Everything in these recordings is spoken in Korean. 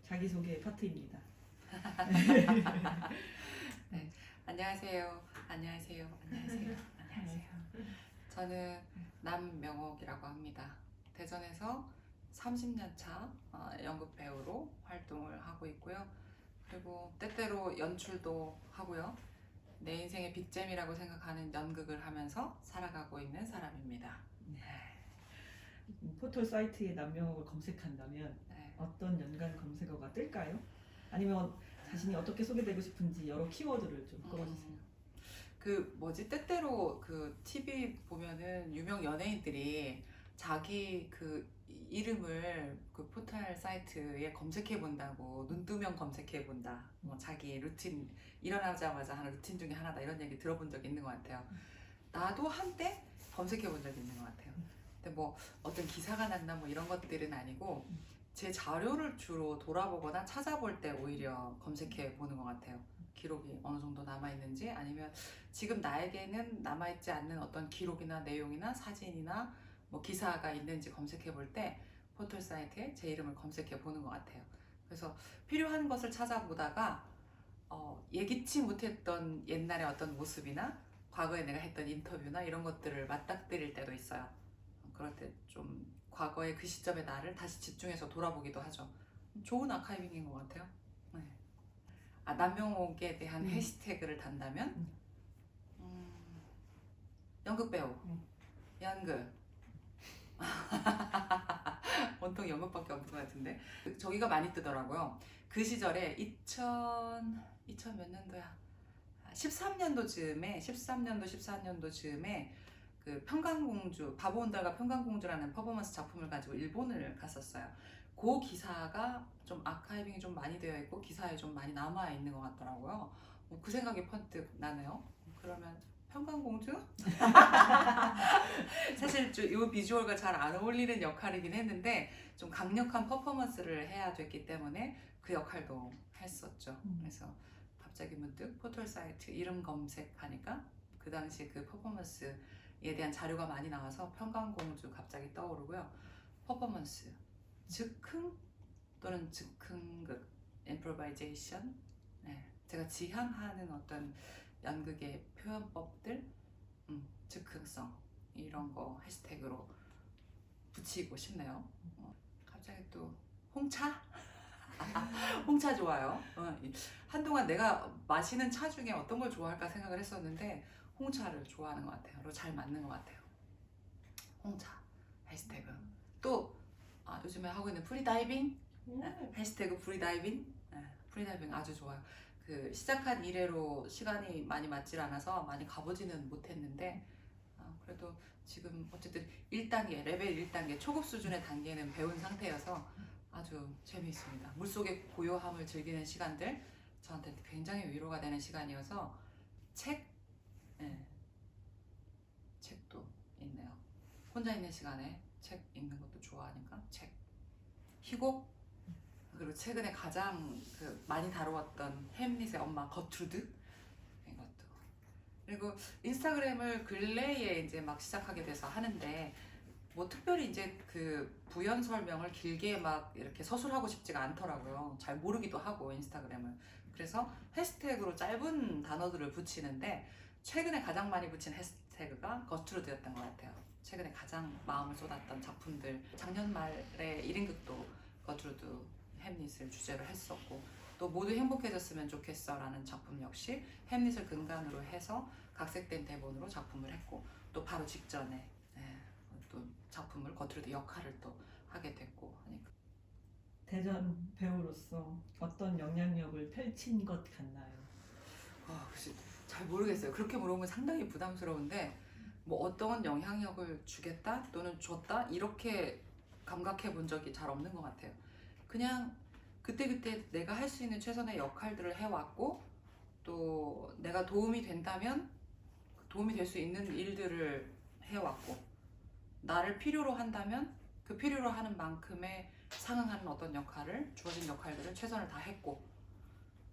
자기소개 파트입니다. 네, 안녕하세요. 안녕하세요. 안녕하세요. 안녕하세요. 저는 남명옥이라고 합니다. 대전에서 30년 차 연극 배우로 활동을 하고 있고요. 그리고 때때로 연출도 하고요. 내 인생의 빅잼이라고 생각하는 연극을 하면서 살아가고 있는 사람입니다. 포털 사이트에 남명옥을 검색한다면 네. 어떤 연관 검색어가 뜰까요? 아니면 자신이 어떻게 소개되고 싶은지 여러 키워드를 좀 꼽아주세요. 때때로 TV 보면은 유명 연예인들이 자기 이름을 포털 사이트에 검색해 본다고, 눈뜨면 검색해 본다, 자기 루틴, 일어나자마자 하는 루틴 중에 하나다, 이런 얘기 들어본 적이 있는 것 같아요. 나도 한때 검색해 본 적이 있는 것 같아요. 근데 어떤 기사가 났나 이런 것들은 아니고, 제 자료를 주로 돌아보거나 찾아볼 때 오히려 검색해 보는 것 같아요. 기록이 어느 정도 남아있는지, 아니면 지금 나에게는 남아있지 않는 어떤 기록이나 내용이나 사진이나 기사가 있는지 검색해 볼 때 포털 사이트에 제 이름을 검색해 보는 것 같아요. 그래서 필요한 것을 찾아보다가 예기치 못했던 옛날의 어떤 모습이나 과거에 내가 했던 인터뷰나 이런 것들을 맞닥뜨릴 때도 있어요. 그럴 때 좀 과거의 그 시점의 나를 다시 집중해서 돌아보기도 하죠. 좋은 아카이빙인 것 같아요. 네. 남명옥에 대한 해시태그를 단다면 연극 배우, 연극. 온통 연극밖에 없는 것 같은데 저기가 많이 뜨더라고요. 그 시절에 2000 몇 년도야? 13년도 즈음에 14년도 즈음에 평강공주, 바보온달과 평강공주라는 퍼포먼스 작품을 가지고 일본을 갔었어요. 그 기사가 좀 아카이빙이 좀 많이 되어 있고 기사에 좀 많이 남아 있는 것 같더라고요. 그 생각이 번뜩 나네요. 그러면 평강공주? 사실 이 비주얼과 잘 안 어울리는 역할이긴 했는데 좀 강력한 퍼포먼스를 해야 됐기 때문에 그 역할도 했었죠. 그래서 갑자기 문득 포털 사이트 이름 검색하니까 그 당시 그 퍼포먼스에 대한 자료가 많이 나와서 평강공주 갑자기 떠오르고요. 퍼포먼스, 즉흥 또는 즉흥극, improvisation, 제가 지향하는 어떤 연극의 표현법들, 즉흥성, 이런 거 해시태그로 붙이고 싶네요. 갑자기 또 홍차? 홍차 좋아요. 한동안 내가 마시는 차 중에 어떤 걸 좋아할까 생각을 했었는데 홍차를 좋아하는 것 같아요. 그리고 잘 맞는 것 같아요. 홍차 해시태그. 또 요즘에 하고 있는 프리다이빙 해시태그 프리다이빙. 프리다이빙 아주 좋아요. 시작한 이래로 시간이 많이 맞질 않아서 많이 가보지는 못했는데 그래도 지금 어쨌든 1단계, 레벨 1단계, 초급 수준의 단계는 배운 상태여서 아주 재미있습니다. 물속의 고요함을 즐기는 시간들, 저한테 굉장히 위로가 되는 시간이어서 책도 있네요. 혼자 있는 시간에 책 읽는 것도 좋아하니까 책, 희곡, 그리고 최근에 가장 많이 다루었던 햄릿의 엄마 거트루드, 이것도. 그리고 인스타그램을 근래에 이제 막 시작하게 돼서 하는데 특별히 이제 부연 설명을 길게 막 이렇게 서술하고 싶지가 않더라고요. 잘 모르기도 하고 인스타그램을. 그래서 해시태그로 짧은 단어들을 붙이는데 최근에 가장 많이 붙인 해시태그가 거트루드였던 것 같아요. 최근에 가장 마음을 쏟았던 작품들, 작년 말에 1인극도 거트루드 햄릿을 주제로 했었고, 또 모두 행복해졌으면 좋겠어 라는 작품 역시 햄릿을 근간으로 해서 각색된 대본으로 작품을 했고, 또 바로 직전에 또 작품을 거트루드 역할을 또 하게 됐고 하니까. 대전 배우로서 어떤 영향력을 펼친 것 같나요? 글쎄, 잘 모르겠어요. 그렇게 물어보면 상당히 부담스러운데 어떤 영향력을 주겠다 또는 줬다 이렇게 감각해 본 적이 잘 없는 것 같아요. 그냥 그때그때 내가 할 수 있는 최선의 역할들을 해왔고, 또 내가 도움이 된다면 도움이 될 수 있는 일들을 해왔고, 나를 필요로 한다면 그 필요로 하는 만큼의 상응하는 어떤 역할을, 주어진 역할들을 최선을 다했고,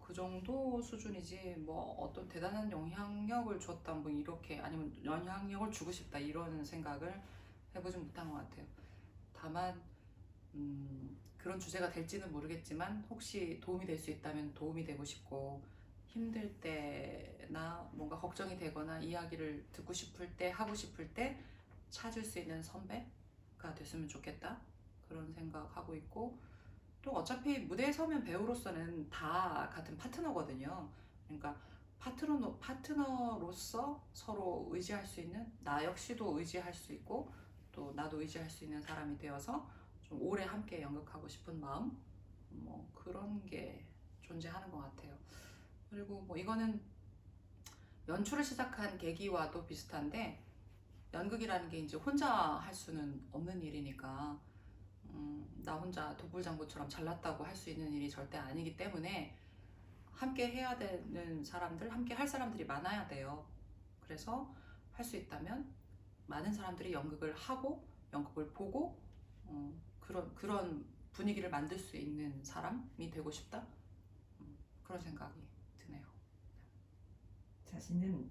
그 정도 수준이지 어떤 대단한 영향력을 줬다 이렇게, 아니면 영향력을 주고 싶다 이런 생각을 해보지 못한 것 같아요. 다만 그런 주제가 될지는 모르겠지만 혹시 도움이 될 수 있다면 도움이 되고 싶고, 힘들 때나 뭔가 걱정이 되거나 이야기를 듣고 싶을 때, 하고 싶을 때 찾을 수 있는 선배가 됐으면 좋겠다, 그런 생각하고 있고, 또 어차피 무대에 서면 배우로서는 다 같은 파트너거든요. 그러니까 파트너로서 서로 의지할 수 있는, 나 역시도 의지할 수 있고 또 나도 의지할 수 있는 사람이 되어서 좀 오래 함께 연극하고 싶은 마음, 뭐 그런 게 존재하는 것 같아요. 그리고 뭐 이거는 연출을 시작한 계기와도 비슷한데, 연극이라는 게 이제 혼자 할 수는 없는 일이니까 나 혼자 독불장군처럼 잘났다고 할 수 있는 일이 절대 아니기 때문에 함께 해야 되는 사람들, 함께 할 사람들이 많아야 돼요. 그래서 할 수 있다면 많은 사람들이 연극을 하고 연극을 보고 그런 분위기를 만들 수 있는 사람이 되고 싶다, 그런 생각이 드네요. 자신은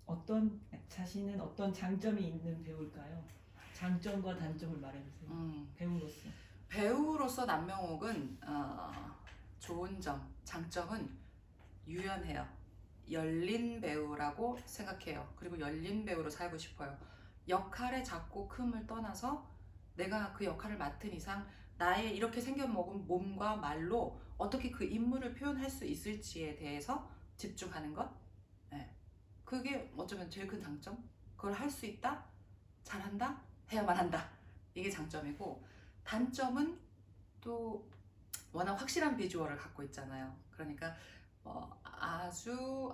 어떤 장점이 있는 배우일까요? 장점과 단점을 말해주세요. 배우로서. 배우로서 남명옥은 좋은 점, 장점은 유연해요. 열린 배우라고 생각해요. 그리고 열린 배우로 살고 싶어요. 역할의 작고 큼을 떠나서 내가 그 역할을 맡은 이상 나의 이렇게 생겨먹은 몸과 말로 어떻게 그 인물을 표현할 수 있을지에 대해서 집중하는 것. 네. 그게 어쩌면 제일 큰 장점. 그걸 할 수 있다, 잘한다, 해야만 한다, 이게 장점이고, 단점은 또 워낙 확실한 비주얼을 갖고 있잖아요. 그러니까 아주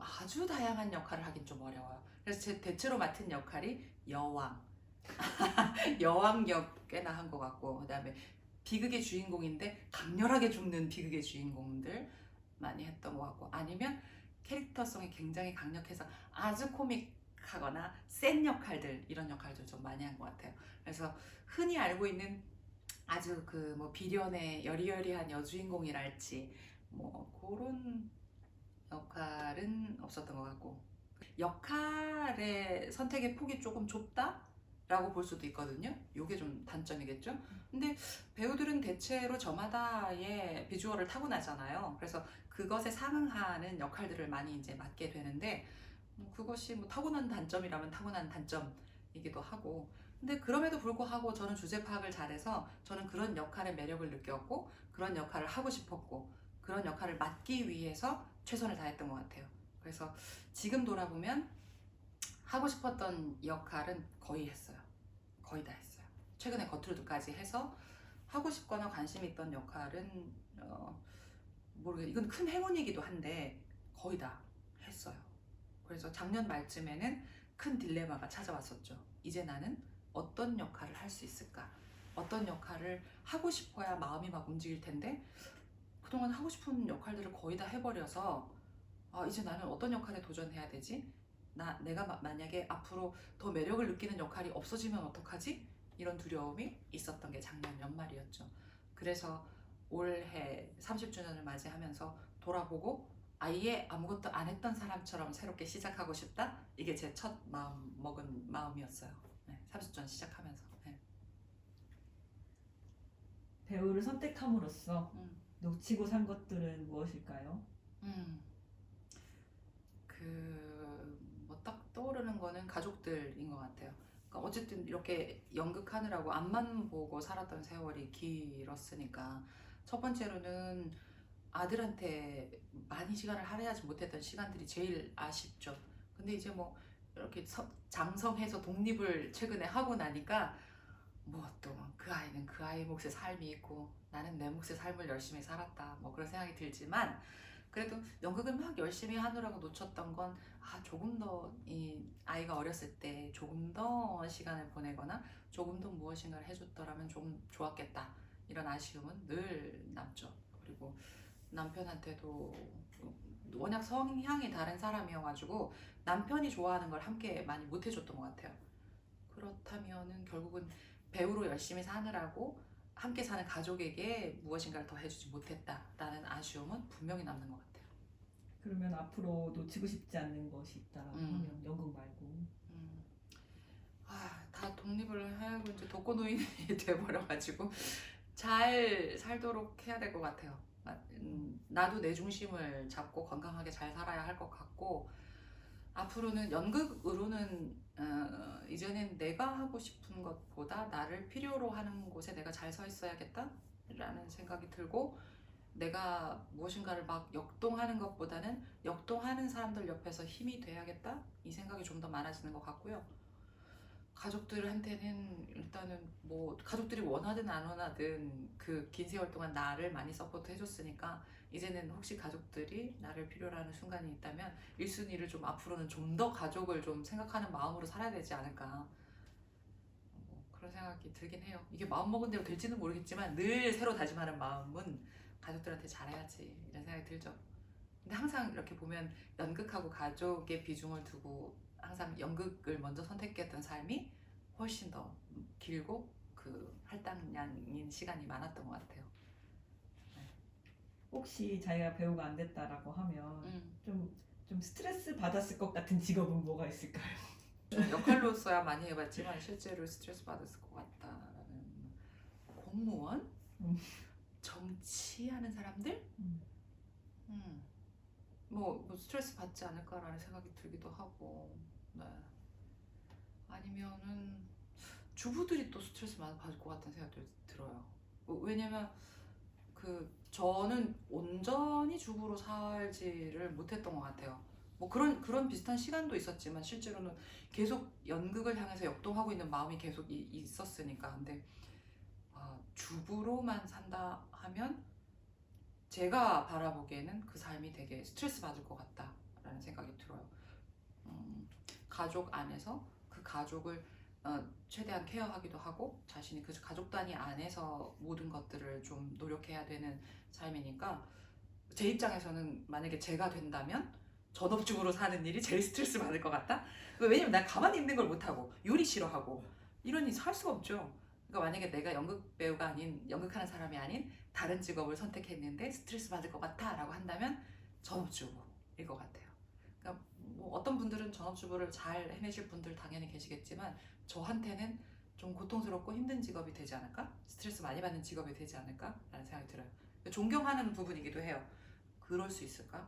다양한 역할을 하긴 좀 어려워요. 그래서 제 대체로 맡은 역할이 여왕, 여왕 역 꽤나 한 것 같고, 그다음에 비극의 주인공인데 강렬하게 죽는 비극의 주인공들 많이 했던 것 같고, 아니면 캐릭터성이 굉장히 강력해서 아주 코믹하거나 센 역할들, 이런 역할들 좀 많이 한 것 같아요. 그래서 흔히 알고 있는 아주 그 뭐 비련의 여리여리한 여주인공이랄지 뭐 그런 역할은 없었던 것 같고, 역할의 선택의 폭이 조금 좁다라고 볼 수도 있거든요. 이게 좀 단점이겠죠. 근데 배우들은 대체로 저마다의 비주얼을 타고나잖아요. 그래서 그것에 상응하는 역할들을 많이 이제 맡게 되는데, 그것이 뭐 타고난 단점이라면 타고난 단점이기도 하고, 근데 그럼에도 불구하고 저는 주제 파악을 잘해서 저는 그런 역할의 매력을 느꼈고 그런 역할을 하고 싶었고 그런 역할을 맡기 위해서 최선을 다했던 것 같아요. 그래서 지금 돌아보면 하고 싶었던 역할은 거의 했어요. 거의 다 했어요. 최근에 거트루드까지 해서 하고 싶거나 관심 있던 역할은 모르겠어요. 이건 큰 행운이기도 한데 거의 다 했어요. 그래서 작년 말쯤에는 큰 딜레마가 찾아왔었죠. 이제 나는 어떤 역할을 할 수 있을까? 어떤 역할을 하고 싶어야 마음이 막 움직일 텐데, 그동안 하고 싶은 역할들을 거의 다 해버려서 이제 나는 어떤 역할에 도전해야 되지? 내가 만약에 앞으로 더 매력을 느끼는 역할이 없어지면 어떡하지? 이런 두려움이 있었던 게 작년 연말이었죠. 그래서 올해 30주년을 맞이하면서 돌아보고 아예 아무것도 안 했던 사람처럼 새롭게 시작하고 싶다? 이게 제 첫 먹은 마음이었어요. 30전 시작하면서. 네. 배우를 선택함으로써 놓치고 산 것들은 무엇일까요? 뭐 딱 떠오르는 거는 가족들인 것 같아요. 그러니까 어쨌든 이렇게 연극하느라고 앞만 보고 살았던 세월이 길었으니까, 첫 번째로는 아들한테 많이 시간을 할애하지 못했던 시간들이 제일 아쉽죠. 근데 이제 뭐 이렇게 장성해서 독립을 최근에 하고 나니까 뭐 또 그 아이는 그 아이 몫의 삶이 있고 나는 내 몫의 삶을 열심히 살았다, 뭐 그런 생각이 들지만, 그래도 연극을 막 열심히 하느라고 놓쳤던 건 조금 더 이 아이가 어렸을 때 조금 더 시간을 보내거나 조금 더 무엇인가를 해줬더라면 조금 좋았겠다, 이런 아쉬움은 늘 남죠. 그리고 남편한테도 워낙 성향이 다른 사람이어가지고 남편이 좋아하는 걸 함께 많이 못 해줬던 것 같아요. 그렇다면은 결국은 배우로 열심히 사느라고 함께 사는 가족에게 무엇인가를 더 해주지 못했다라는 아쉬움은 분명히 남는 것 같아요. 그러면 앞으로 놓치고 싶지 않는 것이 있다라고 하면 연극 말고. 다 독립을 하고 이제 독거노인이 돼버려가지고 잘 살도록 해야 될 것 같아요. 나도 내 중심을 잡고 건강하게 잘 살아야 할 것 같고, 앞으로는 연극으로는 이제는 내가 하고 싶은 것보다 나를 필요로 하는 곳에 내가 잘 서 있어야겠다라는 생각이 들고, 내가 무엇인가를 막 역동하는 것보다는 역동하는 사람들 옆에서 힘이 돼야겠다 이 생각이 좀 더 많아지는 것 같고요. 가족들한테는 일단은 뭐 가족들이 원하든 안 원하든 그 긴 세월 동안 나를 많이 서포트 해줬으니까, 이제는 혹시 가족들이 나를 필요로 하는 순간이 있다면 1순위를 좀 앞으로는 좀 더 가족을 좀 생각하는 마음으로 살아야 되지 않을까, 뭐 그런 생각이 들긴 해요. 이게 마음먹은 대로 될지는 모르겠지만 늘 새로 다짐하는 마음은 가족들한테 잘해야지 이런 생각이 들죠. 근데 항상 이렇게 보면 연극하고 가족의 비중을 두고 항상 연극을 먼저 선택했던 삶이 훨씬 더 길고 그 할당량인 시간이 많았던 것 같아요. 혹시 자기가 배우가 안 됐다라고 하면 음. 좀 스트레스 받았을 것 같은 직업은 뭐가 있을까요? 좀 역할로서야 많이 해봤지만 실제로 스트레스 받았을 것 같다라는, 공무원? 음. 정치하는 사람들? 음. 뭐 스트레스 받지 않을까라는 생각이 들기도 하고, 네. 아니면은 주부들이 또 스트레스 많이 받을 것 같은 생각도 들어요. 왜냐면 저는 온전히 주부로 살지를 못했던 것 같아요. 뭐 그런 비슷한 시간도 있었지만 실제로는 계속 연극을 향해서 역동하고 있는 마음이 계속 있었으니까. 근데 주부로만 산다 하면 제가 바라보기에는 그 삶이 되게 스트레스 받을 것 같다라는 생각이 들어요. 가족 안에서 그 가족을 최대한 케어하기도 하고, 자신이 그 가족 단위 안에서 모든 것들을 좀 노력해야 되는 삶이니까, 제 입장에서는 만약에 제가 된다면 전업주부로 사는 일이 제일 스트레스 받을 것 같다? 왜냐면 난 가만히 있는 걸 못하고 요리 싫어하고 이러니 살 수가 없죠. 그러니까 만약에 내가 연극 배우가 아닌, 연극하는 사람이 아닌 다른 직업을 선택했는데 스트레스 받을 것 같아 라고 한다면 전업주부일 것 같아요. 그러니까 뭐 어떤 분들은 전업주부를 잘 해내실 분들 당연히 계시겠지만, 저한테는 좀 고통스럽고 힘든 직업이 되지 않을까? 스트레스 많이 받는 직업이 되지 않을까? 라는 생각이 들어요. 존경하는 부분이기도 해요. 그럴 수 있을까?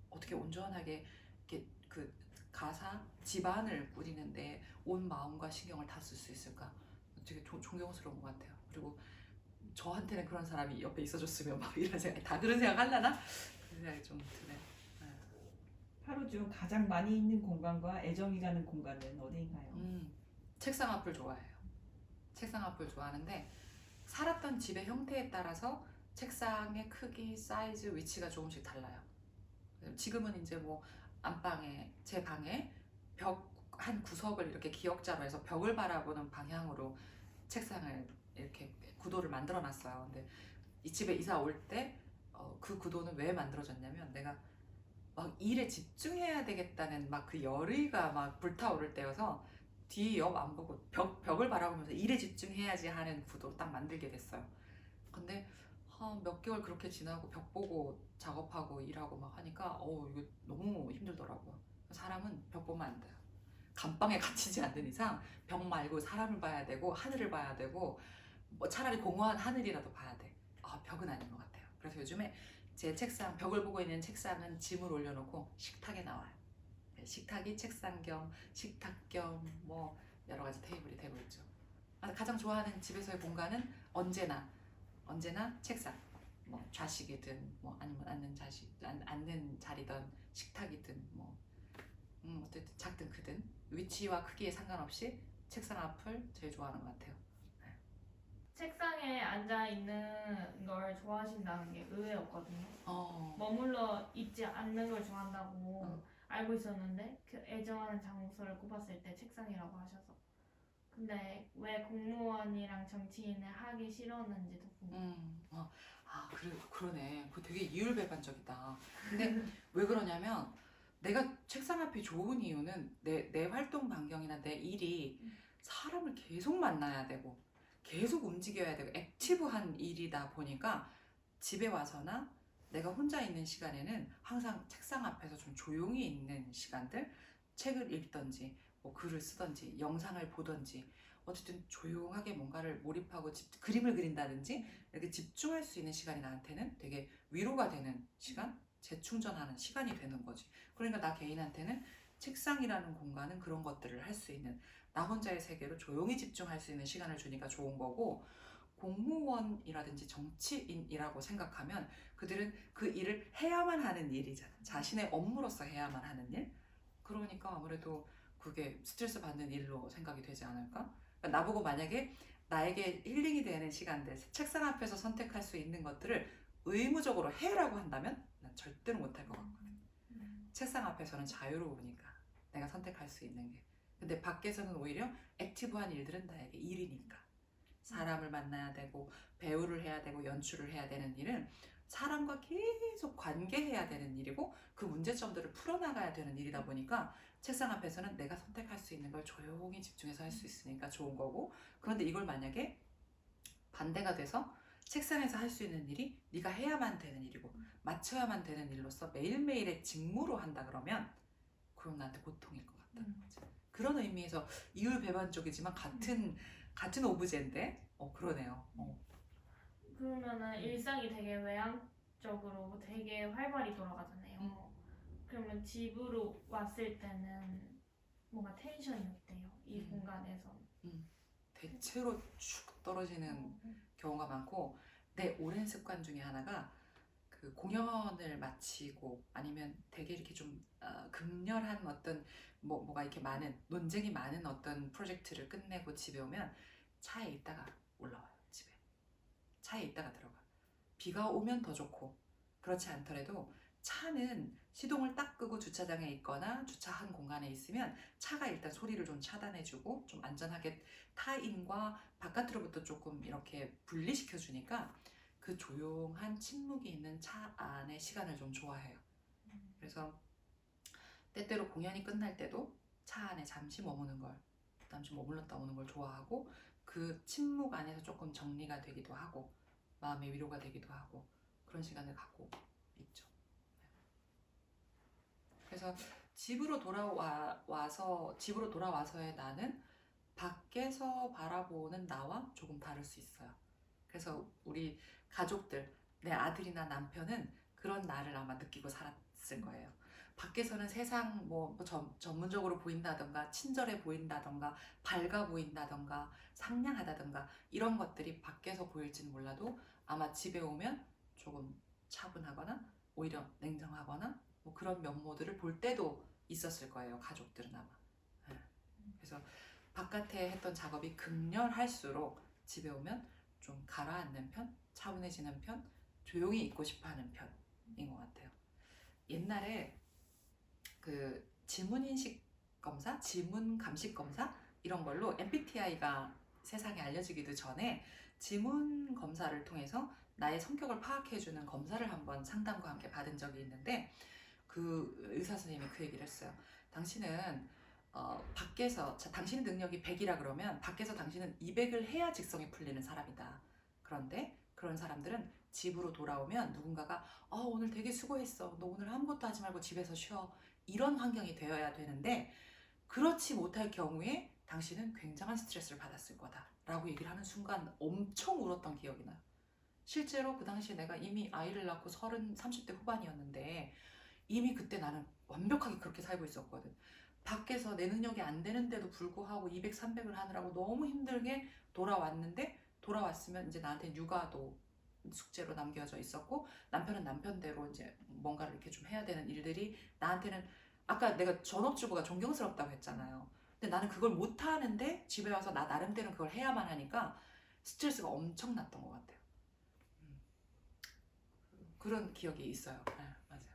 어떻게 온전하게 이렇게 그 가사, 집안을 꾸리는데 온 마음과 신경을 다 쓸 수 있을까? 되게 존경스러운 것 같아요. 그리고 저한테는 그런 사람이 옆에 있어줬으면 막 이런 생각, 다 그런 생각 하려나? 그런 생각이 좀 드네요. 하루 중 가장 많이 있는 공간과 애정이 가는 공간은 어디인가요? 책상 앞을 좋아해요. 책상 앞을 좋아하는데, 살았던 집의 형태에 따라서 책상의 크기, 사이즈, 위치가 조금씩 달라요. 지금은 이제 뭐 안방에, 제 방에 벽 한 구석을 이렇게 기역자로 해서 벽을 바라보는 방향으로 책상을 이렇게 구도를 만들어 놨어요. 근데 이 집에 이사 올 때 그 구도는 왜 만들어졌냐면, 내가 막 일에 집중해야 되겠다는 막 그 열의가 막 불타오를 때여서 뒤 옆 안 보고 벽을 바라보면서 일에 집중해야지 하는 구도로 딱 만들게 됐어요. 근데 몇 개월 그렇게 지나고 벽 보고 작업하고 일하고 막 하니까 이거 너무 힘들더라고요. 사람은 벽 보면 안 돼요. 감방에 갇히지 않는 이상 벽 말고 사람을 봐야 되고 하늘을 봐야 되고, 뭐 차라리 공허한 하늘이라도 봐야 돼. 벽은 아닌 것 같아요. 그래서 요즘에 제 책상, 벽을 보고 있는 책상은 짐을 올려놓고 식탁에 나와요. 식탁이 책상 겸 식탁 겸 뭐 여러 가지 테이블이 되고 있죠. 가장 좋아하는 집에서의 공간은 언제나 책상, 뭐 좌식이든 뭐 아니면 앉는 자리든 식탁이든 뭐 어쨌든 작든 크든 위치와 크기에 상관없이 책상 앞을 제일 좋아하는 것 같아요. 책상에 앉아 있는 걸 좋아하신다는 게 의외였거든요. 어. 머물러 있지 않는 걸 좋아한다고 어. 알고 있었는데, 그 애정하는 장소를 꼽았을 때 책상이라고 하셔서. 근데 왜 공무원이랑 정치인을 하기 싫었는지도 궁금해요. 그러네. 그거 되게 이율배반적이다. 근데 왜 그러냐면, 내가 책상 앞이 좋은 이유는 내 활동 반경이나 내 일이 사람을 계속 만나야 되고 계속 움직여야 되고 액티브한 일이다 보니까, 집에 와서나 내가 혼자 있는 시간에는 항상 책상 앞에서 좀 조용히 있는 시간들, 책을 읽던지 뭐 글을 쓰던지 영상을 보던지 어쨌든 조용하게 뭔가를 몰입하고 그림을 그린다든지 이렇게 집중할 수 있는 시간이 나한테는 되게 위로가 되는 시간, 재충전하는 시간이 되는 거지. 그러니까 나 개인한테는 책상이라는 공간은 그런 것들을 할 수 있는, 나 혼자의 세계로 조용히 집중할 수 있는 시간을 주니까 좋은 거고, 공무원이라든지 정치인이라고 생각하면 그들은 그 일을 해야만 하는 일이잖아. 자신의 업무로서 해야만 하는 일. 그러니까 아무래도 그게 스트레스 받는 일로 생각이 되지 않을까? 그러니까 나보고 만약에 나에게 힐링이 되는 시간들, 책상 앞에서 선택할 수 있는 것들을 의무적으로 해라고 한다면 난 절대로 못할 것 같거든. 책상 앞에서는 자유로우니까 내가 선택할 수 있는 게. 근데 밖에서는 오히려 액티브한 일들은 나에게 일이니까. 사람을 만나야 되고 배우를 해야 되고 연출을 해야 되는 일은 사람과 계속 관계해야 되는 일이고 그 문제점들을 풀어나가야 되는 일이다 보니까 책상 앞에서는 내가 선택할 수 있는 걸 조용히 집중해서 할 수 있으니까 좋은 거고, 그런데 이걸 만약에 반대가 돼서 책상에서 할 수 있는 일이 네가 해야만 되는 일이고 맞춰야만 되는 일로서 매일매일의 직무로 한다 그러면 그럼 나한테 고통일 것 같다는 거지. 그런 의미에서 이율배반적이지만 같은 오브제인데 그러네요. 그러면은 일상이 되게 외향적으로 되게 활발히 돌아가잖아요. 그러면 집으로 왔을 때는 뭔가 텐션이 어때요? 이 공간에서. 대체로 축 떨어지는 경우가 많고, 내 오랜 습관 중에 하나가 그 공연을 마치고 아니면 되게 이렇게 좀 극렬한 어떤 뭐가 이렇게 많은 논쟁이 많은 어떤 프로젝트를 끝내고 집에 오면 차에 있다가 올라와요. 집에 차에 있다가 들어가. 비가 오면 더 좋고, 그렇지 않더라도 차는 시동을 딱 끄고 주차장에 있거나 주차한 공간에 있으면 차가 일단 소리를 좀 차단해주고 좀 안전하게 타인과 바깥으로부터 조금 이렇게 분리시켜 주니까 그 조용한 침묵이 있는 차 안의 시간을 좀 좋아해요. 그래서 때때로 공연이 끝날 때도 차 안에 잠시 머무는 걸, 잠시 머물렀다 오는 걸 좋아하고, 그 침묵 안에서 조금 정리가 되기도 하고 마음의 위로가 되기도 하고 그런 시간을 갖고 있죠. 그래서 집으로 돌아와서의 나는 밖에서 바라보는 나와 조금 다를 수 있어요. 그래서 우리 가족들, 내 아들이나 남편은 그런 나를 아마 느끼고 살았을 거예요. 밖에서는 세상 전문적으로 보인다던가 친절해 보인다던가 밝아 보인다던가 상냥하다던가 이런 것들이 밖에서 보일지는 몰라도 아마 집에 오면 조금 차분하거나 오히려 냉정하거나 뭐 그런 면모들을 볼 때도 있었을 거예요. 가족들은 아마. 그래서 바깥에 했던 작업이 극렬할수록 집에 오면 좀 가라앉는 편, 차분해지는 편, 조용히 있고 싶어하는 편인 것 같아요. 옛날에 그 지문인식 검사, 지문 감식 검사 이런 걸로 MBTI가 세상에 알려지기도 전에 지문 검사를 통해서 나의 성격을 파악해주는 검사를 한번 상담과 함께 받은 적이 있는데, 그 의사 선생님이 그 얘기를 했어요. 당신은 밖에서 당신의 능력이 100이라 그러면 밖에서 당신은 200을 해야 직성이 풀리는 사람이다. 그런데 그런 사람들은 집으로 돌아오면 누군가가 오늘 되게 수고했어. 너 오늘 아무것도 하지 말고 집에서 쉬어. 이런 환경이 되어야 되는데 그렇지 못할 경우에 당신은 굉장한 스트레스를 받았을 거다 라고 얘기를 하는 순간 엄청 울었던 기억이 나요. 실제로 그 당시에 내가 이미 아이를 낳고 30대 후반이었는데 이미 그때 나는 완벽하게 그렇게 살고 있었거든. 밖에서 내 능력이 안 되는데도 불구하고 200, 300을 하느라고 너무 힘들게 돌아왔는데, 돌아왔으면 이제 나한테 육아도 숙제로 남겨져 있었고 남편은 남편대로 이제 뭔가를 이렇게 좀 해야 되는 일들이 나한테는, 아까 내가 전업주부가 존경스럽다고 했잖아요. 근데 나는 그걸 못하는데 집에 와서 나 나름대로 그걸 해야만 하니까 스트레스가 엄청 났던 것 같아요. 그런 기억이 있어요. 네, 맞아요.